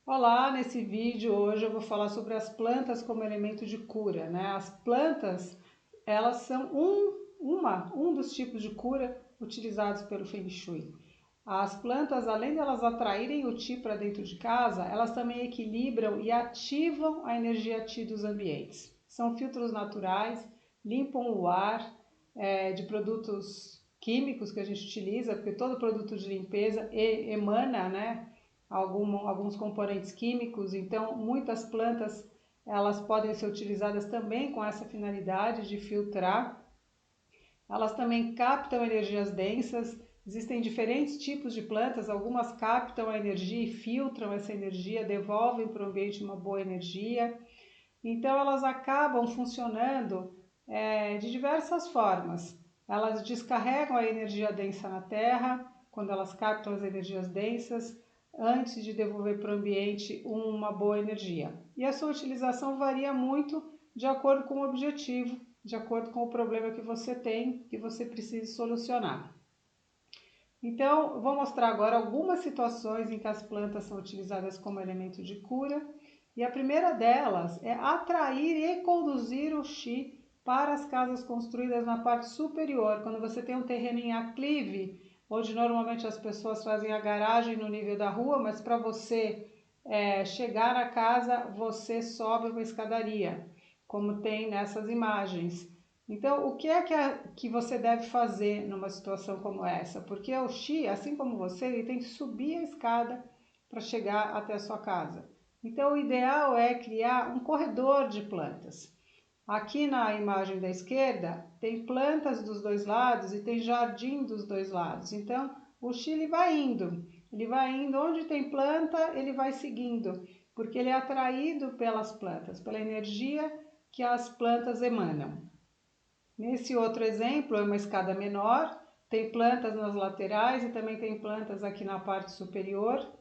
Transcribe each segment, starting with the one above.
Olá, nesse vídeo hoje eu vou falar sobre as plantas como elemento de cura, né? As plantas, elas são um dos tipos de cura utilizados pelo Feng Shui. As plantas, além de elas atraírem o Qi para dentro de casa, elas também equilibram e ativam a energia Qi dos ambientes. São filtros naturais, limpam o ar de produtos químicos que a gente utiliza, porque todo produto de limpeza emana, né? Alguns componentes químicos, então muitas plantas elas podem ser utilizadas também com essa finalidade de filtrar. Elas também captam energias densas. Existem diferentes tipos de plantas, algumas captam a energia e filtram essa energia, devolvem para o ambiente uma boa energia. Então elas acabam funcionando de diversas formas. Elas descarregam a energia densa na Terra, quando elas captam as energias densas, antes de devolver para o ambiente uma boa energia. E a sua utilização varia muito de acordo com o objetivo, de acordo com o problema que você tem, que você precisa solucionar. Então, vou mostrar agora algumas situações em que as plantas são utilizadas como elemento de cura. E a primeira delas é atrair e conduzir o Qi para as casas construídas na parte superior. Quando você tem um terreno em aclive, onde normalmente as pessoas fazem a garagem no nível da rua, mas para você chegar à casa, você sobe uma escadaria, como tem nessas imagens. Então, o que é que você deve fazer numa situação como essa? Porque o Qi, assim como você, ele tem que subir a escada para chegar até a sua casa. Então, o ideal é criar um corredor de plantas. Aqui na imagem da esquerda, tem plantas dos dois lados e tem jardim dos dois lados. Então, o Qi ele vai indo onde tem planta, ele vai seguindo, porque ele é atraído pelas plantas, pela energia que as plantas emanam. Nesse outro exemplo, é uma escada menor, tem plantas nas laterais e também tem plantas aqui na parte superior.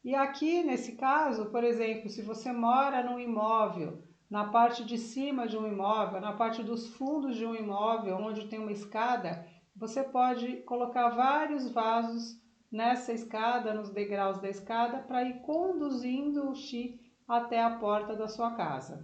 E aqui, nesse caso, por exemplo, se você mora num imóvel, na parte de cima de um imóvel, na parte dos fundos de um imóvel, onde tem uma escada, você pode colocar vários vasos nessa escada, nos degraus da escada, para ir conduzindo o Qi até a porta da sua casa.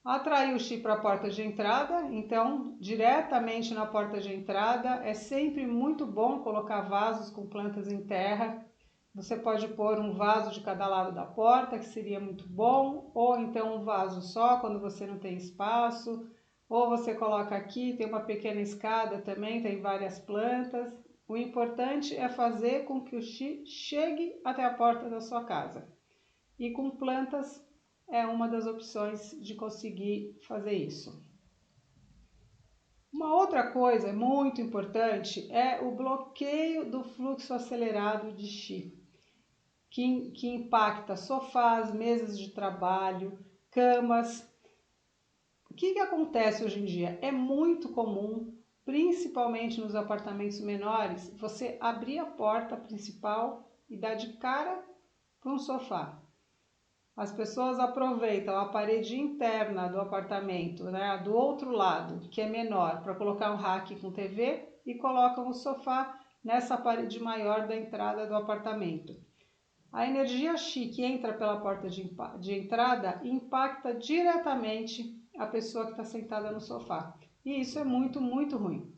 Atrair o Qi para a porta de entrada, então diretamente na porta de entrada é sempre muito bom colocar vasos com plantas em terra. Você pode pôr um vaso de cada lado da porta, que seria muito bom, ou então um vaso só quando você não tem espaço, ou você coloca aqui, tem uma pequena escada também, tem várias plantas. O importante é fazer com que o Qi chegue até a porta da sua casa. E com plantas é uma das opções de conseguir fazer isso. Uma outra coisa muito importante é o bloqueio do fluxo acelerado de Qi, que impacta sofás, mesas de trabalho, camas. O que acontece hoje em dia? É muito comum, principalmente nos apartamentos menores, você abrir a porta principal e dar de cara para um sofá. As pessoas aproveitam a parede interna do apartamento, né, do outro lado, que é menor, para colocar um rack com TV e colocam o sofá nessa parede maior da entrada do apartamento. A energia Qi que entra pela porta de entrada impacta diretamente a pessoa que está sentada no sofá. E isso é muito, muito ruim.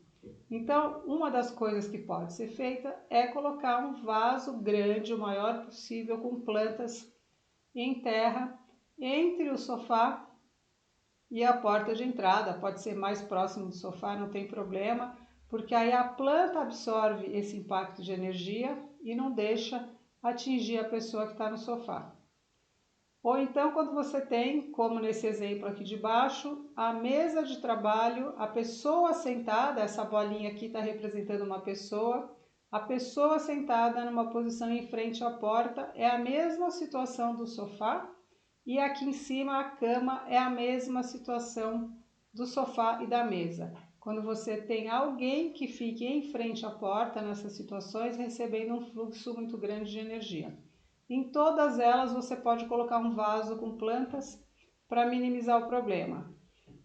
Então, uma das coisas que pode ser feita é colocar um vaso grande, o maior possível, com plantas em terra entre o sofá e a porta de entrada. Pode ser mais próximo do sofá, não tem problema, porque aí a planta absorve esse impacto de energia e não deixa atingir a pessoa que está no sofá. Ou então, quando você tem, como nesse exemplo aqui de baixo, a mesa de trabalho, a pessoa sentada, essa bolinha aqui está representando uma pessoa, a pessoa sentada numa posição em frente à porta é a mesma situação do sofá, e aqui em cima a cama é a mesma situação do sofá e da mesa. Quando você tem alguém que fique em frente à porta nessas situações, recebendo um fluxo muito grande de energia. Em todas elas você pode colocar um vaso com plantas para minimizar o problema.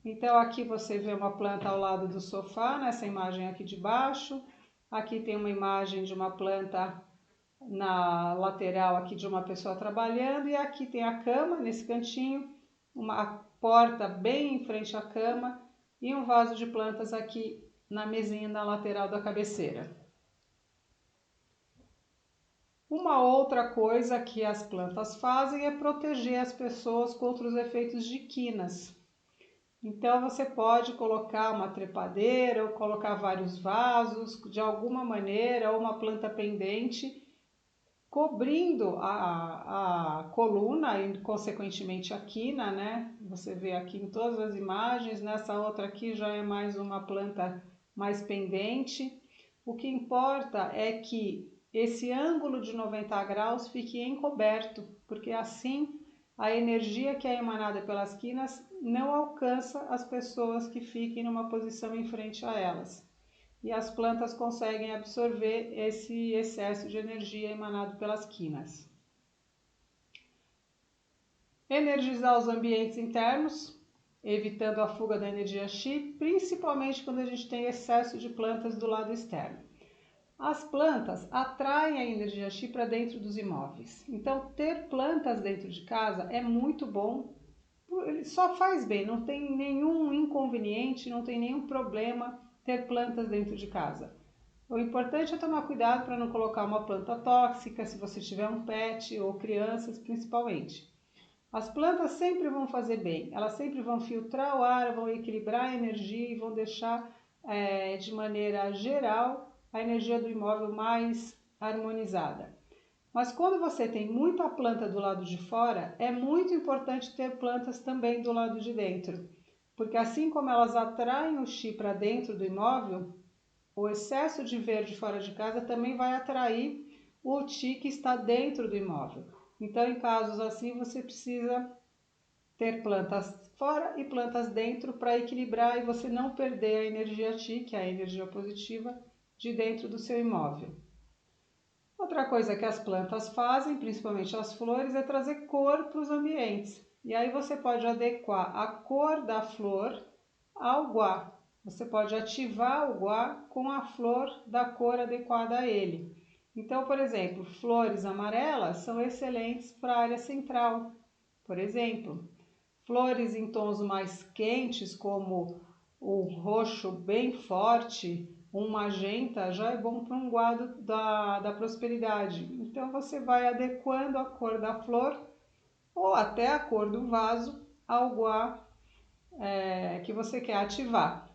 Então aqui você vê uma planta ao lado do sofá, nessa imagem aqui de baixo. Aqui tem uma imagem de uma planta na lateral aqui de uma pessoa trabalhando, e aqui tem a cama nesse cantinho, uma porta bem em frente à cama e um vaso de plantas aqui na mesinha na lateral da cabeceira. Uma outra coisa que as plantas fazem é proteger as pessoas contra os efeitos de quinas. Então você pode colocar uma trepadeira ou colocar vários vasos de alguma maneira, ou uma planta pendente, cobrindo a coluna e consequentemente a quina, né? Você vê aqui em todas as imagens, nessa outra aqui já é mais uma planta mais pendente. O que importa é que esse ângulo de 90 graus fique encoberto, porque assim a energia que é emanada pelas quinas não alcança as pessoas que fiquem numa posição em frente a elas. E as plantas conseguem absorver esse excesso de energia emanado pelas quinas. Energizar os ambientes internos, evitando a fuga da energia Qi, principalmente quando a gente tem excesso de plantas do lado externo. As plantas atraem a energia Qi para dentro dos imóveis. Então, ter plantas dentro de casa é muito bom, só faz bem, não tem nenhum inconveniente, não tem nenhum problema ter plantas dentro de casa. O importante é tomar cuidado para não colocar uma planta tóxica, se você tiver um pet ou crianças principalmente. As plantas sempre vão fazer bem, elas sempre vão filtrar o ar, vão equilibrar a energia e vão deixar de maneira geral a energia do imóvel mais harmonizada. Mas quando você tem muita planta do lado de fora, é muito importante ter plantas também do lado de dentro, porque assim como elas atraem o Qi para dentro do imóvel, o excesso de verde fora de casa também vai atrair o Qi que está dentro do imóvel. Então, em casos assim, você precisa ter plantas fora e plantas dentro para equilibrar e você não perder a energia Qi, que é a energia positiva, de dentro do seu imóvel. Outra coisa que as plantas fazem, principalmente as flores, é trazer cor para os ambientes. E aí você pode adequar a cor da flor ao guá. Você pode ativar o guá com a flor da cor adequada a ele. Então, por exemplo, flores amarelas são excelentes para a área central. Por exemplo, flores em tons mais quentes, como o roxo bem forte, um magenta, já é bom para um guado da prosperidade. Então você vai adequando a cor da flor ou até a cor do vaso ao guá que você quer ativar.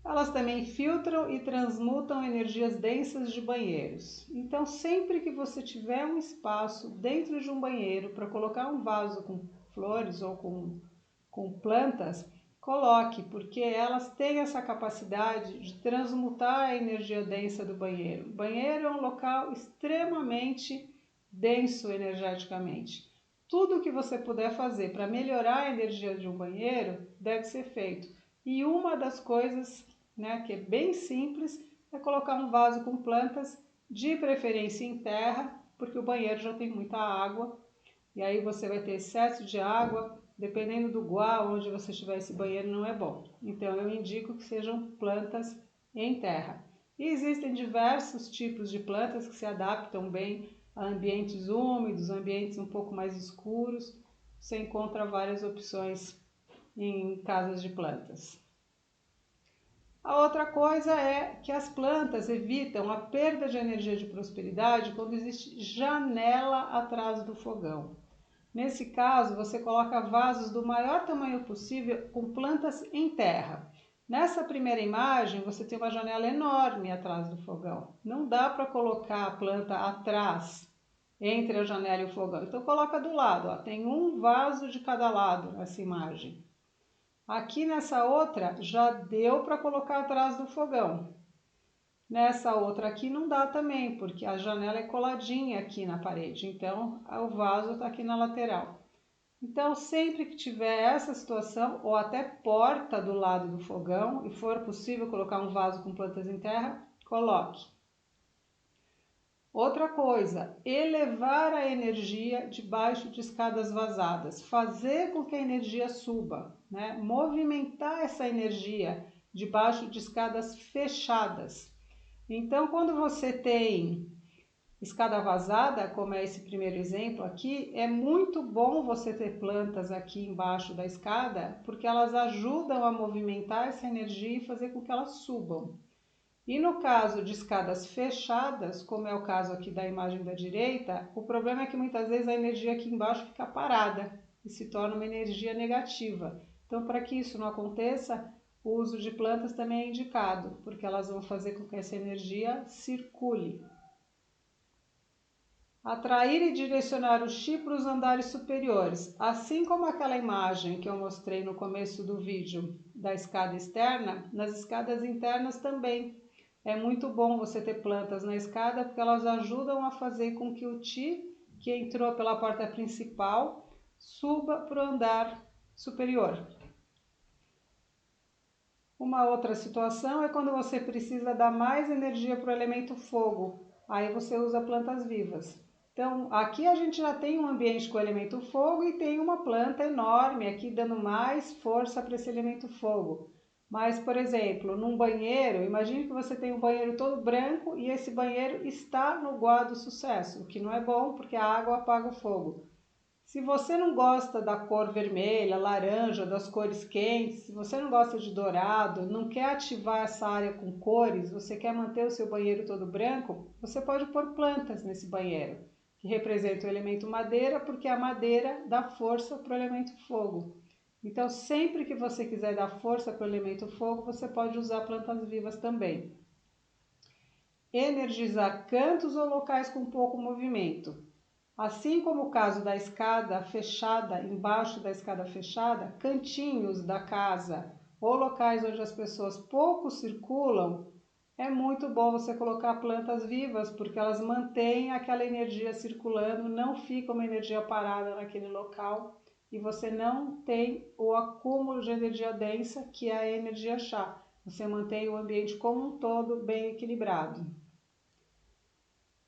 Elas também filtram e transmutam energias densas de banheiros. Então, sempre que você tiver um espaço dentro de um banheiro para colocar um vaso com flores ou com plantas, coloque, porque elas têm essa capacidade de transmutar a energia densa do banheiro. O banheiro é um local extremamente denso energeticamente. Tudo que você puder fazer para melhorar a energia de um banheiro deve ser feito. E uma das coisas, que é bem simples, é colocar um vaso com plantas, de preferência em terra, porque o banheiro já tem muita água, e aí você vai ter excesso de água, dependendo do guá onde você tiver esse banheiro não é bom. Então eu indico que sejam plantas em terra. E existem diversos tipos de plantas que se adaptam bem a ambientes úmidos, ambientes um pouco mais escuros. Você encontra várias opções em casas de plantas. A outra coisa é que as plantas evitam a perda de energia de prosperidade quando existe janela atrás do fogão. Nesse caso, você coloca vasos do maior tamanho possível com plantas em terra. Nessa primeira imagem, você tem uma janela enorme atrás do fogão. Não dá para colocar a planta atrás, entre a janela e o fogão. Então, coloca do lado. Ó. Tem um vaso de cada lado nessa imagem. Aqui nessa outra, já deu para colocar atrás do fogão. Nessa outra aqui não dá também, porque a janela é coladinha aqui na parede, então o vaso está aqui na lateral. Então, sempre que tiver essa situação, ou até porta do lado do fogão, e for possível colocar um vaso com plantas em terra, coloque. Outra coisa, elevar a energia debaixo de escadas vazadas, fazer com que a energia suba, movimentar essa energia debaixo de escadas fechadas. Então, quando você tem escada vazada, como é esse primeiro exemplo aqui, é muito bom você ter plantas aqui embaixo da escada, porque elas ajudam a movimentar essa energia e fazer com que elas subam. E no caso de escadas fechadas, como é o caso aqui da imagem da direita, o problema é que muitas vezes a energia aqui embaixo fica parada e se torna uma energia negativa. Então, para que isso não aconteça, o uso de plantas também é indicado, porque elas vão fazer com que essa energia circule. Atrair e direcionar o chi para os andares superiores. Assim como aquela imagem que eu mostrei no começo do vídeo da escada externa, nas escadas internas também. É muito bom você ter plantas na escada porque elas ajudam a fazer com que o Qi, que entrou pela porta principal, suba para o andar superior. Uma outra situação é quando você precisa dar mais energia para o elemento fogo. Aí você usa plantas vivas. Então, aqui a gente já tem um ambiente com o elemento fogo e tem uma planta enorme aqui dando mais força para esse elemento fogo. Mas, por exemplo, num banheiro, imagine que você tem um banheiro todo branco e esse banheiro está no Gua do Sucesso, o que não é bom porque a água apaga o fogo. Se você não gosta da cor vermelha, laranja, das cores quentes, se você não gosta de dourado, não quer ativar essa área com cores, você quer manter o seu banheiro todo branco, você pode pôr plantas nesse banheiro, que representa o elemento madeira, porque a madeira dá força para o elemento fogo. Então, sempre que você quiser dar força para o elemento fogo, você pode usar plantas vivas também. Energizar cantos ou locais com pouco movimento. Assim como o caso da escada fechada, embaixo da escada fechada, cantinhos da casa ou locais onde as pessoas pouco circulam, é muito bom você colocar plantas vivas, porque elas mantêm aquela energia circulando, não fica uma energia parada naquele local e você não tem o acúmulo de energia densa, que é a energia chá. Você mantém o ambiente como um todo bem equilibrado.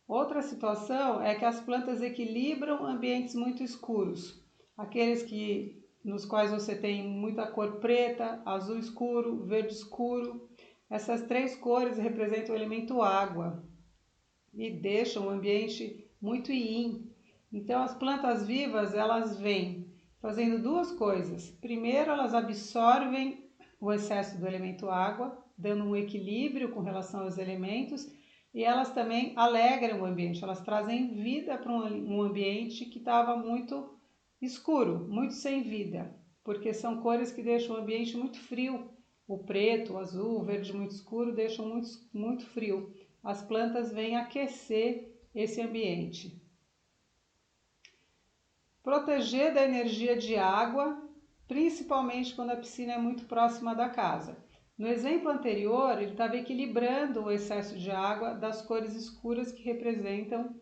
Outra situação é que as plantas equilibram ambientes muito escuros, aqueles nos quais você tem muita cor preta, azul escuro, verde escuro. Essas três cores representam o elemento água e deixam o ambiente muito yin. Então as plantas vivas, elas vêm fazendo duas coisas. Primeiro, elas absorvem o excesso do elemento água, dando um equilíbrio com relação aos elementos, e elas também alegram o ambiente, elas trazem vida para um ambiente que estava muito escuro, muito sem vida, porque são cores que deixam o ambiente muito frio. O preto, o azul, o verde muito escuro deixam muito frio. As plantas vêm aquecer esse ambiente. Proteger da energia de água, principalmente quando a piscina é muito próxima da casa. No exemplo anterior, ele estava equilibrando o excesso de água das cores escuras que representam,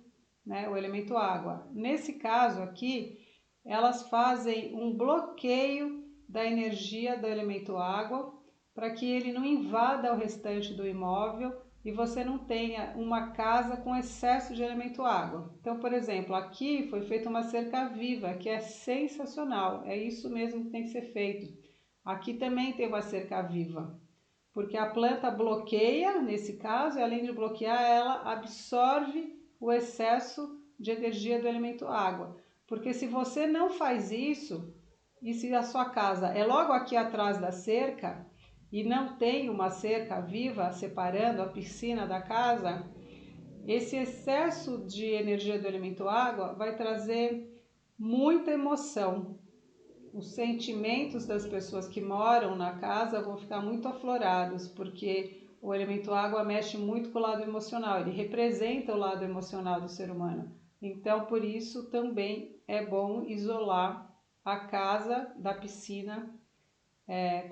né, o elemento água. Nesse caso aqui, elas fazem um bloqueio da energia do elemento água para que ele não invada o restante do imóvel e você não tenha uma casa com excesso de elemento água. Então, por exemplo, aqui foi feita uma cerca viva, que é sensacional, é isso mesmo que tem que ser feito. Aqui também tem uma cerca viva, porque a planta bloqueia, nesse caso, e além de bloquear, ela absorve o excesso de energia do elemento água. Porque se você não faz isso, e se a sua casa é logo aqui atrás da cerca, e não tem uma cerca viva separando a piscina da casa, esse excesso de energia do elemento água vai trazer muita emoção. Os sentimentos das pessoas que moram na casa vão ficar muito aflorados, porque o elemento água mexe muito com o lado emocional, ele representa o lado emocional do ser humano. Então, por isso também é bom isolar a casa da piscina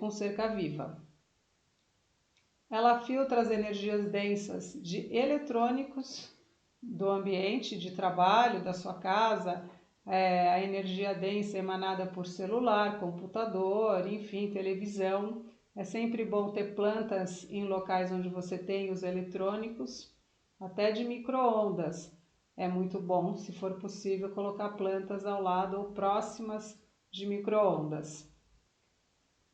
com cerca viva. Ela filtra as energias densas de eletrônicos do ambiente de trabalho, da sua casa, a energia densa emanada por celular, computador, enfim, televisão. É sempre bom ter plantas em locais onde você tem os eletrônicos, até de micro-ondas. É muito bom, se for possível, colocar plantas ao lado ou próximas de micro-ondas.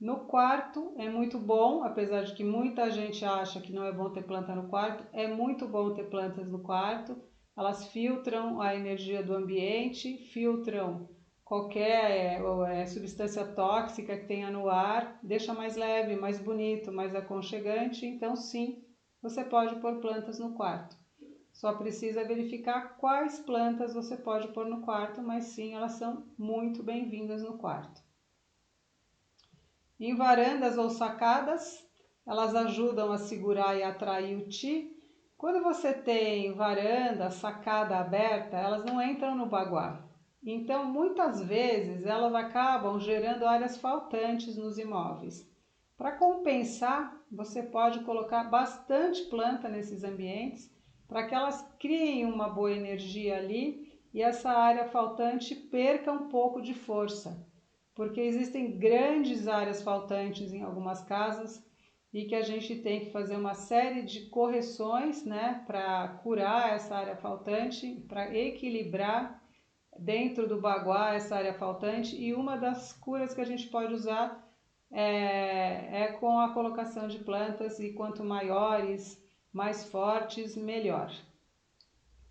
No quarto é muito bom, apesar de que muita gente acha que não é bom ter planta no quarto, é muito bom ter plantas no quarto. elas filtram a energia do ambiente, filtram qualquer substância tóxica que tenha no ar, deixa mais leve, mais bonito, mais aconchegante. Então sim, você pode pôr plantas no quarto. Só precisa verificar quais plantas você pode pôr no quarto, mas sim, elas são muito bem-vindas no quarto. Em varandas ou sacadas, elas ajudam a segurar e atrair o Qi. Quando você tem varanda, sacada aberta, elas não entram no baguá. Então, muitas vezes, elas acabam gerando áreas faltantes nos imóveis. Para compensar, você pode colocar bastante planta nesses ambientes para que elas criem uma boa energia ali e essa área faltante perca um pouco de força, porque existem grandes áreas faltantes em algumas casas e que a gente tem que fazer uma série de correções, né, para curar essa área faltante, para equilibrar dentro do baguá essa área faltante. E uma das curas que a gente pode usar é com a colocação de plantas, e quanto maiores, mais fortes, melhor.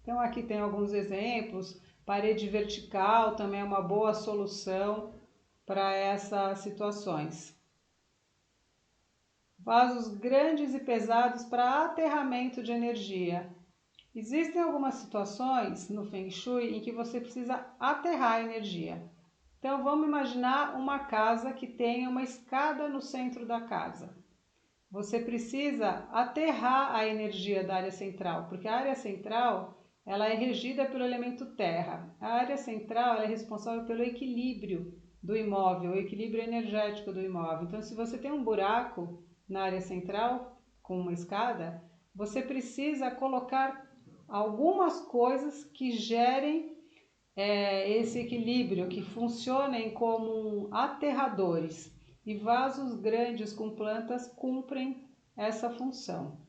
Então aqui tem alguns exemplos. Parede vertical também é uma boa solução para essas situações. Vasos grandes e pesados para aterramento de energia. Existem algumas situações no Feng Shui em que você precisa aterrar a energia. Então vamos imaginar uma casa que tenha uma escada no centro da casa. Você precisa aterrar a energia da área central, porque a área central ela é regida pelo elemento terra. A área central ela é responsável pelo equilíbrio do imóvel, o equilíbrio energético do imóvel. Então, se você tem um buraco na área central com uma escada, você precisa colocar algumas coisas que gerem esse equilíbrio, que funcionem como aterradores. E vasos grandes com plantas cumprem essa função.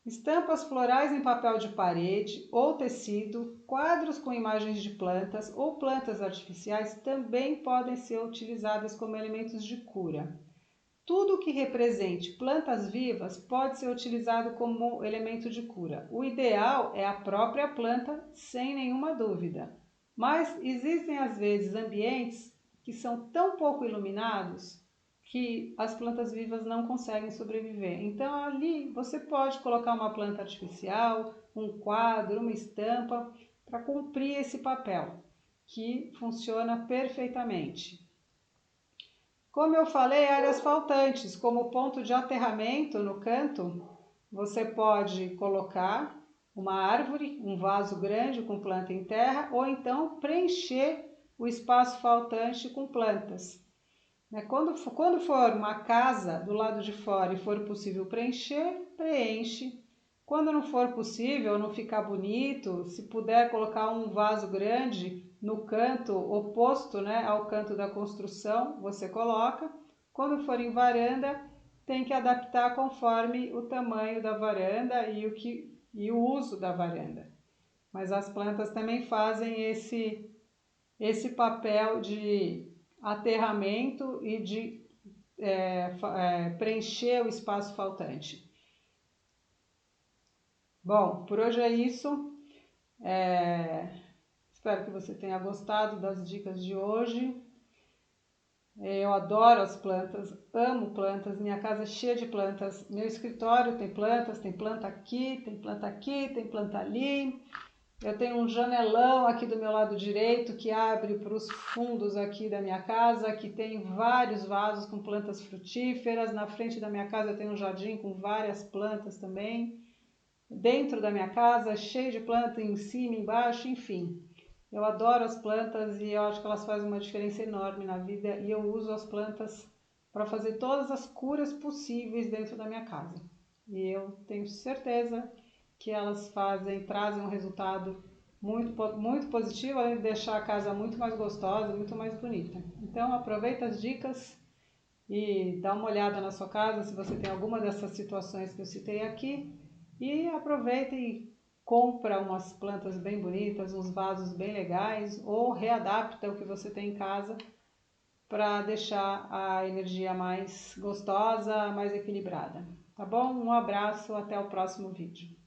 Estampas florais em papel de parede ou tecido, quadros com imagens de plantas ou plantas artificiais também podem ser utilizadas como elementos de cura. Tudo que represente plantas vivas pode ser utilizado como elemento de cura. O ideal é a própria planta, sem nenhuma dúvida. Mas existem às vezes ambientes que são tão pouco iluminados que as plantas vivas não conseguem sobreviver. Então ali você pode colocar uma planta artificial, um quadro, uma estampa, para cumprir esse papel, que funciona perfeitamente. Como eu falei, áreas faltantes, como ponto de aterramento no canto, você pode colocar uma árvore, um vaso grande com planta em terra, ou então preencher o espaço faltante com plantas. Quando for uma casa do lado de fora e for possível preencher, preenche. Quando não for possível, não ficar bonito, se puder colocar um vaso grande no canto oposto, né, ao canto da construção, você coloca. Quando for em varanda, tem que adaptar conforme o tamanho da varanda e o uso da varanda. Mas as plantas também fazem esse papel de aterramento e de preencher o espaço faltante. Bom, por hoje é isso. Espero que você tenha gostado das dicas de hoje. Eu adoro as plantas, amo plantas, minha casa é cheia de plantas, meu escritório tem plantas, tem planta aqui, tem planta aqui, tem planta ali. Eu tenho um janelão aqui do meu lado direito que abre para os fundos aqui da minha casa, que tem vários vasos com plantas frutíferas. Na frente da minha casa eu tenho um jardim com várias plantas também. Dentro da minha casa, cheio de planta em cima, embaixo, enfim. Eu adoro as plantas e eu acho que elas fazem uma diferença enorme na vida, e eu uso as plantas para fazer todas as curas possíveis dentro da minha casa. E eu tenho certeza que elas trazem um resultado muito positivo, além de deixar a casa muito mais gostosa, muito mais bonita. Então aproveita as dicas e dá uma olhada na sua casa se você tem alguma dessas situações que eu citei aqui, e aproveita e compra umas plantas bem bonitas, uns vasos bem legais, ou readapta o que você tem em casa para deixar a energia mais gostosa, mais equilibrada. Tá bom? Um abraço, até o próximo vídeo.